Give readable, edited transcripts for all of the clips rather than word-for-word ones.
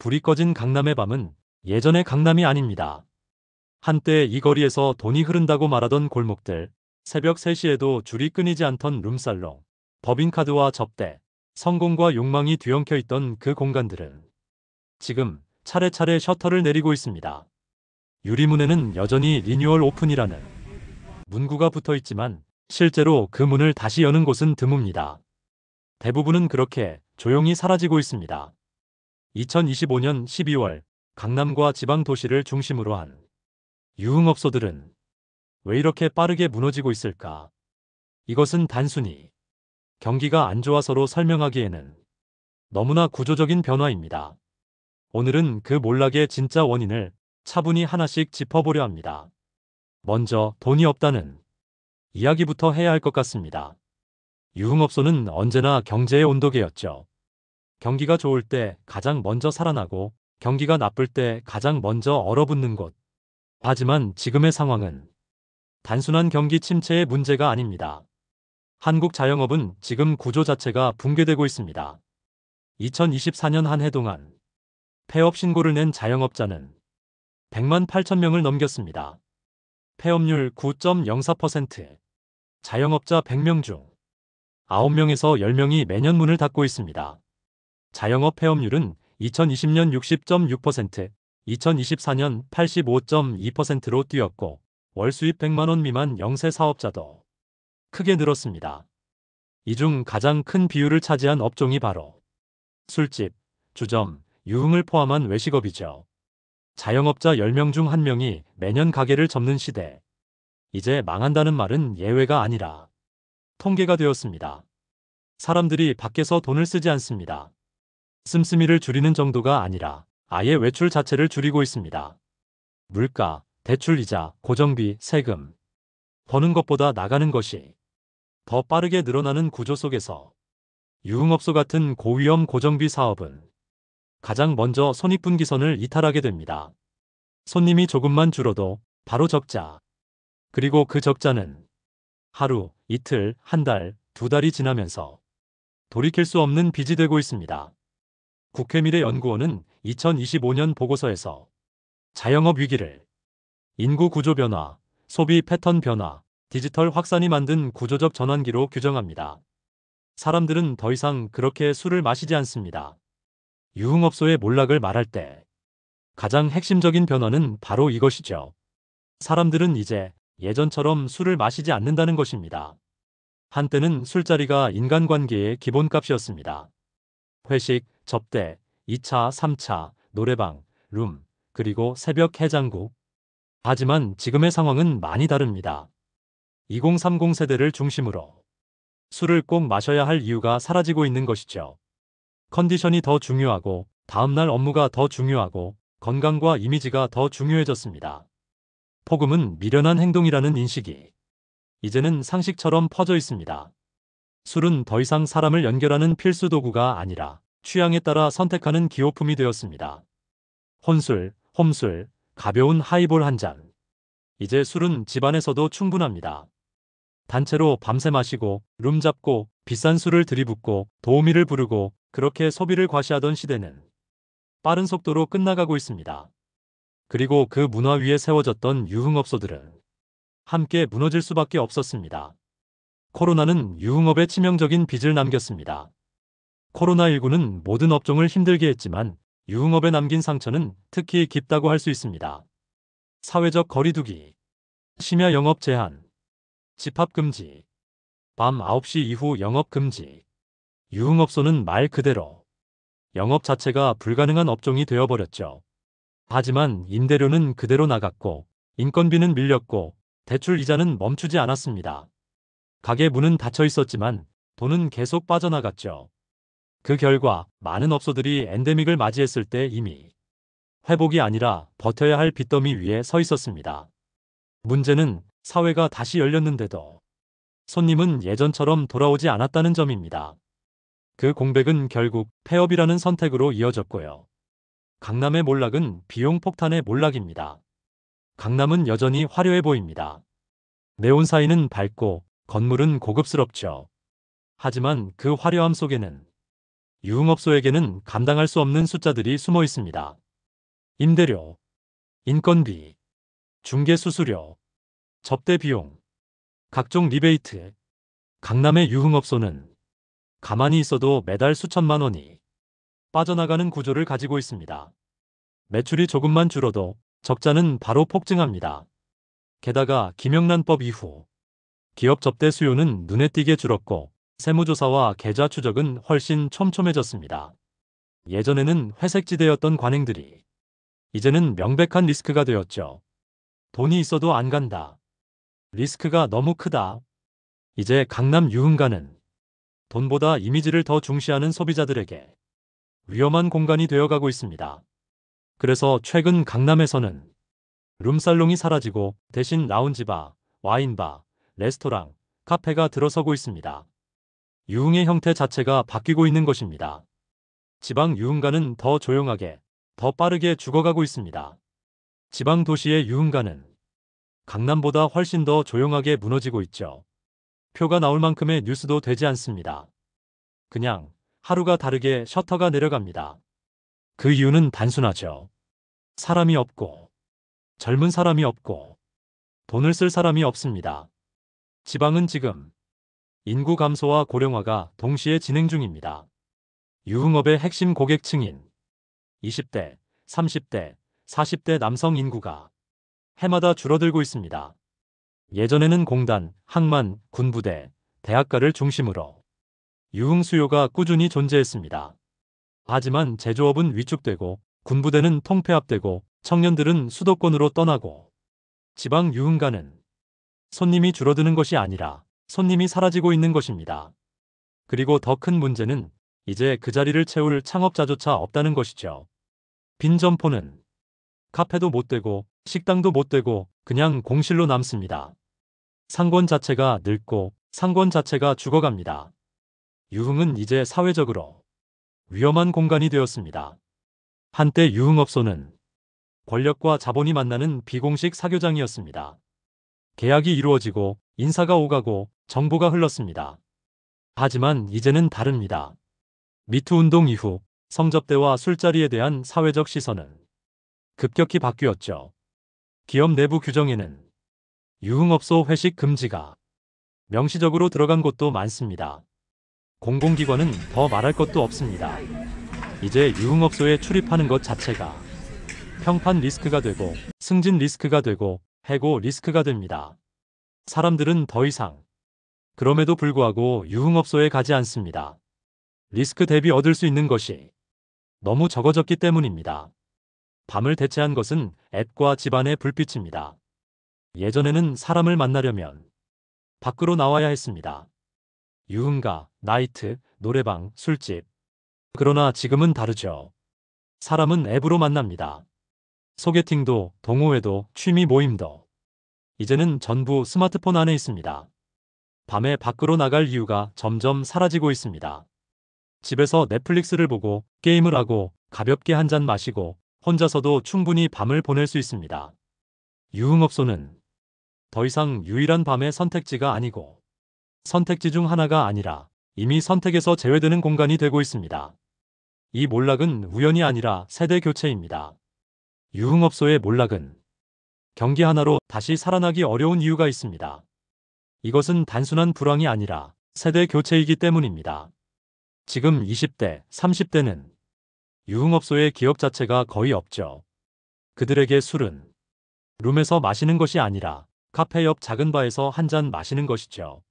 불이 꺼진 강남의 밤은 예전의 강남이 아닙니다. 한때 이 거리에서 돈이 흐른다고 말하던 골목들, 새벽 3시에도 줄이 끊이지 않던 룸살롱, 법인카드와 접대, 성공과 욕망이 뒤엉켜 있던 그 공간들은 지금 차례차례 셔터를 내리고 있습니다. 유리문에는 여전히 리뉴얼 오픈이라는 문구가 붙어 있지만 실제로 그 문을 다시 여는 곳은 드뭅니다. 대부분은 그렇게 조용히 사라지고 있습니다. 2025년 12월 강남과 지방 도시를 중심으로 한 유흥업소들은 왜 이렇게 빠르게 무너지고 있을까? 이것은 단순히 경기가 안 좋아서로 설명하기에는 너무나 구조적인 변화입니다. 오늘은 그 몰락의 진짜 원인을 차분히 하나씩 짚어보려 합니다. 먼저 돈이 없다는 이야기부터 해야 할 것 같습니다. 유흥업소는 언제나 경제의 온도계였죠. 경기가 좋을 때 가장 먼저 살아나고 경기가 나쁠 때 가장 먼저 얼어붙는 곳. 하지만 지금의 상황은 단순한 경기 침체의 문제가 아닙니다. 한국 자영업은 지금 구조 자체가 붕괴되고 있습니다. 2024년 한 해 동안 폐업 신고를 낸 자영업자는 100만 8천 명을 넘겼습니다. 폐업률 9.04%. 자영업자 100명 중 9명에서 10명이 매년 문을 닫고 있습니다. 자영업 폐업률은 2020년 60.6%, 2024년 85.2%로 뛰었고 월 수입 100만 원 미만 영세 사업자도 크게 늘었습니다. 이 중 가장 큰 비율을 차지한 업종이 바로 술집, 주점, 유흥을 포함한 외식업이죠. 자영업자 10명 중 1명이 매년 가게를 접는 시대. 이제 망한다는 말은 예외가 아니라 통계가 되었습니다. 사람들이 밖에서 돈을 쓰지 않습니다. 씀씀이를 줄이는 정도가 아니라 아예 외출 자체를 줄이고 있습니다. 물가, 대출이자, 고정비, 세금. 버는 것보다 나가는 것이 더 빠르게 늘어나는 구조 속에서 유흥업소 같은 고위험 고정비 사업은 가장 먼저 손익분기선을 이탈하게 됩니다. 손님이 조금만 줄어도 바로 적자. 그리고 그 적자는 하루, 이틀, 한 달, 두 달이 지나면서 돌이킬 수 없는 빚이 되고 있습니다. 국회미래연구원은 2025년 보고서에서 자영업 위기를 인구 구조 변화, 소비 패턴 변화, 디지털 확산이 만든 구조적 전환기로 규정합니다. 사람들은 더 이상 그렇게 술을 마시지 않습니다. 유흥업소의 몰락을 말할 때 가장 핵심적인 변화는 바로 이것이죠. 사람들은 이제 예전처럼 술을 마시지 않는다는 것입니다. 한때는 술자리가 인간관계의 기본값이었습니다. 회식, 접대, 2차, 3차, 노래방, 룸, 그리고 새벽 해장국. 하지만 지금의 상황은 많이 다릅니다. 2030 세대를 중심으로 술을 꼭 마셔야 할 이유가 사라지고 있는 것이죠. 컨디션이 더 중요하고 다음날 업무가 더 중요하고 건강과 이미지가 더 중요해졌습니다. 폭음은 미련한 행동이라는 인식이 이제는 상식처럼 퍼져 있습니다. 술은 더 이상 사람을 연결하는 필수 도구가 아니라 취향에 따라 선택하는 기호품이 되었습니다. 혼술, 홈술, 가벼운 하이볼 한 잔. 이제 술은 집안에서도 충분합니다. 단체로 밤새 마시고 룸 잡고 비싼 술을 들이붓고 도우미를 부르고 그렇게 소비를 과시하던 시대는 빠른 속도로 끝나가고 있습니다. 그리고 그 문화 위에 세워졌던 유흥업소들은 함께 무너질 수밖에 없었습니다. 코로나는 유흥업에 치명적인 빚을 남겼습니다. 코로나19는 모든 업종을 힘들게 했지만 유흥업에 남긴 상처는 특히 깊다고 할 수 있습니다. 사회적 거리두기, 심야 영업 제한, 집합 금지, 밤 9시 이후 영업 금지. 유흥업소는 말 그대로 영업 자체가 불가능한 업종이 되어버렸죠. 하지만 임대료는 그대로 나갔고 인건비는 밀렸고 대출 이자는 멈추지 않았습니다. 가게 문은 닫혀 있었지만 돈은 계속 빠져나갔죠. 그 결과 많은 업소들이 엔데믹을 맞이했을 때 이미 회복이 아니라 버텨야 할 빚더미 위에 서 있었습니다. 문제는 사회가 다시 열렸는데도 손님은 예전처럼 돌아오지 않았다는 점입니다. 그 공백은 결국 폐업이라는 선택으로 이어졌고요. 강남의 몰락은 비용 폭탄의 몰락입니다. 강남은 여전히 화려해 보입니다. 네온사인은 밝고 건물은 고급스럽죠. 하지만 그 화려함 속에는 유흥업소에게는 감당할 수 없는 숫자들이 숨어 있습니다. 임대료, 인건비, 중개수수료, 접대 비용, 각종 리베이트. 강남의 유흥업소는 가만히 있어도 매달 수천만 원이 빠져나가는 구조를 가지고 있습니다. 매출이 조금만 줄어도 적자는 바로 폭증합니다. 게다가 김영란법 이후 기업 접대 수요는 눈에 띄게 줄었고 세무조사와 계좌 추적은 훨씬 촘촘해졌습니다. 예전에는 회색지대였던 관행들이 이제는 명백한 리스크가 되었죠. 돈이 있어도 안 간다. 리스크가 너무 크다. 이제 강남 유흥가는 돈보다 이미지를 더 중시하는 소비자들에게 위험한 공간이 되어가고 있습니다. 그래서 최근 강남에서는 룸살롱이 사라지고 대신 라운지바, 와인바, 레스토랑, 카페가 들어서고 있습니다. 유흥의 형태 자체가 바뀌고 있는 것입니다. 지방 유흥가는 더 조용하게, 더 빠르게 죽어가고 있습니다. 지방 도시의 유흥가는 강남보다 훨씬 더 조용하게 무너지고 있죠. 표가 나올 만큼의 뉴스도 되지 않습니다. 그냥 하루가 다르게 셔터가 내려갑니다. 그 이유는 단순하죠. 사람이 없고, 젊은 사람이 없고, 돈을 쓸 사람이 없습니다. 지방은 지금 인구 감소와 고령화가 동시에 진행 중입니다. 유흥업의 핵심 고객층인 20대, 30대, 40대 남성 인구가 해마다 줄어들고 있습니다. 예전에는 공단, 항만, 군부대, 대학가를 중심으로 유흥 수요가 꾸준히 존재했습니다. 하지만 제조업은 위축되고 군부대는 통폐합되고 청년들은 수도권으로 떠나고 지방 유흥가는 손님이 줄어드는 것이 아니라 손님이 사라지고 있는 것입니다. 그리고 더 큰 문제는 이제 그 자리를 채울 창업자조차 없다는 것이죠. 빈 점포는 카페도 못 되고 식당도 못 되고 그냥 공실로 남습니다. 상권 자체가 늙고 상권 자체가 죽어갑니다. 유흥은 이제 사회적으로 위험한 공간이 되었습니다. 한때 유흥업소는 권력과 자본이 만나는 비공식 사교장이었습니다. 계약이 이루어지고 인사가 오가고 정보가 흘렀습니다. 하지만 이제는 다릅니다. 미투 운동 이후 성접대와 술자리에 대한 사회적 시선은 급격히 바뀌었죠. 기업 내부 규정에는 유흥업소 회식 금지가 명시적으로 들어간 곳도 많습니다. 공공기관은 더 말할 것도 없습니다. 이제 유흥업소에 출입하는 것 자체가 평판 리스크가 되고 승진 리스크가 되고 해고 리스크가 됩니다. 사람들은 더 이상 그럼에도 불구하고 유흥업소에 가지 않습니다. 리스크 대비 얻을 수 있는 것이 너무 적어졌기 때문입니다. 밤을 대체한 것은 앱과 집안의 불빛입니다. 예전에는 사람을 만나려면 밖으로 나와야 했습니다. 유흥가, 나이트, 노래방, 술집. 그러나 지금은 다르죠. 사람은 앱으로 만납니다. 소개팅도, 동호회도, 취미 모임도 이제는 전부 스마트폰 안에 있습니다. 밤에 밖으로 나갈 이유가 점점 사라지고 있습니다. 집에서 넷플릭스를 보고 게임을 하고 가볍게 한 잔 마시고 혼자서도 충분히 밤을 보낼 수 있습니다. 유흥업소는 더 이상 유일한 밤의 선택지가 아니고 선택지 중 하나가 아니라 이미 선택에서 제외되는 공간이 되고 있습니다. 이 몰락은 우연이 아니라 세대 교체입니다. 유흥업소의 몰락은 경기 하나로 다시 살아나기 어려운 이유가 있습니다. 이것은 단순한 불황이 아니라 세대 교체이기 때문입니다. 지금 20대, 30대는 유흥업소의 기업 자체가 거의 없죠. 그들에게 술은 룸에서 마시는 것이 아니라 카페 옆 작은 바에서 한 잔 마시는 것이죠.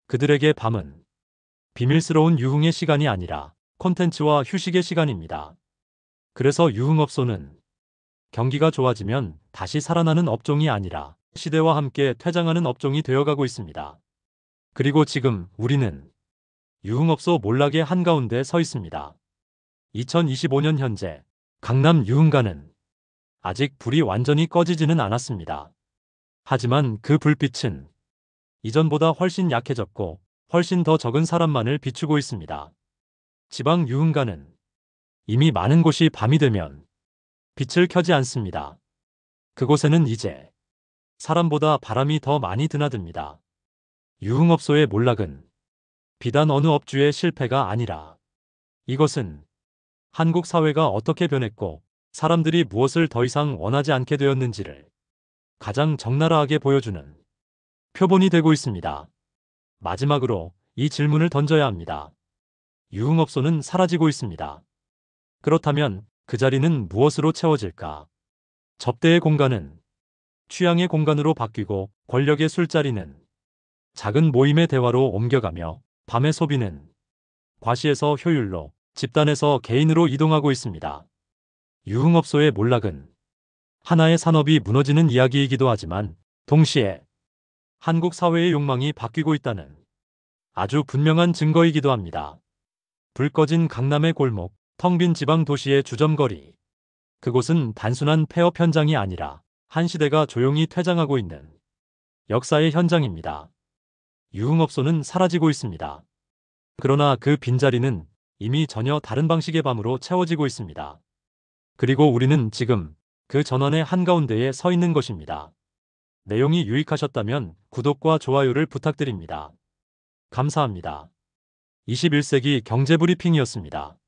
그들에게 밤은 비밀스러운 유흥의 시간이 아니라 콘텐츠와 휴식의 시간입니다. 그래서 유흥업소는 경기가 좋아지면 다시 살아나는 업종이 아니라 시대와 함께 퇴장하는 업종이 되어가고 있습니다. 그리고 지금 우리는 유흥업소 몰락의 한가운데 서 있습니다. 2025년 현재 강남 유흥가는 아직 불이 완전히 꺼지지는 않았습니다. 하지만 그 불빛은 이전보다 훨씬 약해졌고 훨씬 더 적은 사람만을 비추고 있습니다. 지방 유흥가는 이미 많은 곳이 밤이 되면 빛을 켜지 않습니다. 그곳에는 이제 사람보다 바람이 더 많이 드나듭니다. 유흥업소의 몰락은 비단 어느 업주의 실패가 아니라 이것은 한국 사회가 어떻게 변했고 사람들이 무엇을 더 이상 원하지 않게 되었는지를 가장 적나라하게 보여주는 표본이 되고 있습니다. 마지막으로 이 질문을 던져야 합니다. 유흥업소는 사라지고 있습니다. 그렇다면 그 자리는 무엇으로 채워질까? 접대의 공간은 취향의 공간으로 바뀌고 권력의 술자리는 작은 모임의 대화로 옮겨가며 밤의 소비는 과시에서 효율로 집단에서 개인으로 이동하고 있습니다. 유흥업소의 몰락은 하나의 산업이 무너지는 이야기이기도 하지만 동시에 한국 사회의 욕망이 바뀌고 있다는 아주 분명한 증거이기도 합니다. 불 꺼진 강남의 골목, 텅 빈 지방 도시의 주점거리. 그곳은 단순한 폐업 현장이 아니라 한 시대가 조용히 퇴장하고 있는 역사의 현장입니다. 유흥업소는 사라지고 있습니다. 그러나 그 빈자리는 이미 전혀 다른 방식의 밤으로 채워지고 있습니다. 그리고 우리는 지금 그 전환의 한가운데에 서 있는 것입니다. 내용이 유익하셨다면 구독과 좋아요를 부탁드립니다. 감사합니다. 21세기 경제브리핑이었습니다.